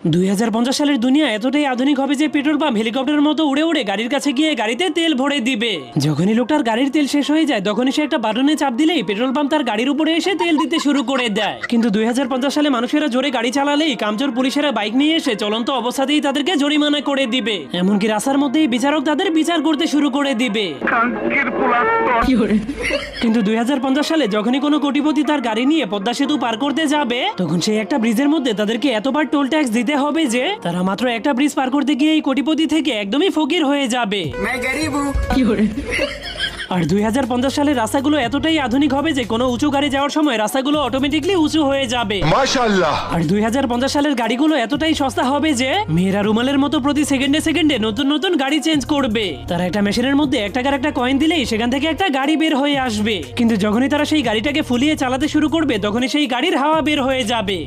2050 সালের দুনিয়া এতটাই আধুনিক হবে যে পেট্রোল পাম্প হেলিকপ্টারের মতো উড়ে উড়ে গাড়ির কাছে গিয়ে গাড়িতে তেল ভরে দিবে। যখনই লোকটার গাড়ির তেল শেষ হয়ে যায় তখনই সে একটা বাটনে চাপ দিলেই পেট্রোল পাম্প তার গাড়ির উপরে এসে তেল দিতে শুরু করে দেয়। কিন্তু 2050 সালে মানুষেরা জোরে গাড়ি চালালেই কামচোর পুলিশেরা বাইক নিয়ে এসে চলন্ত অবস্থাতেই তাদেরকে জরিমানা করে দিবে। এমনকি রাস্তার মধ্যেই বিচারক তাদের বিচার করতে শুরু করে দিবে। কিন্তু 2050 সালে যখনই কোনো কোটিপতি তার গাড়ি নিয়ে পদ্মা সেতু পার করতে যাবে তখন সেই একটা ব্রিজের মধ্যে তাদেরকে এতবার টোল ট্যাক্স দিতে হবে যে তারা মাত্র একটা ব্রিজ পার করতে গিয়ে এই কোটিপতি থেকে একদমই ফকির হয়ে যাবে। আর 2050 সালে রাস্তাগুলো এতটাই আধুনিক হবে যে কোনো উঁচু গাড়ি যাওয়ার সময় রাস্তাগুলো অটোমেটিকলি উঁচু হয়ে যাবে। মাশাআল্লাহ। আর 2050 সালের গাড়িগুলো এতটাই সস্তা হবে যে মেয়েরা রুমালের মতো প্রতি সেকেন্ডে সেকেন্ডে নতুন নতুন গাড়ি চেঞ্জ করবে। তারা একটা মেশিনের মধ্যে 1 টাকার একটা কয়েন দিলেই সেখান থেকে একটা গাড়ি বের হয়ে আসবে। কিন্তু যখনই তারা সেই গাড়িটাকে ফুলিয়ে চালাতে শুরু করবে তখনই সেই গাড়ির হাওয়া বের হয়ে যাবে।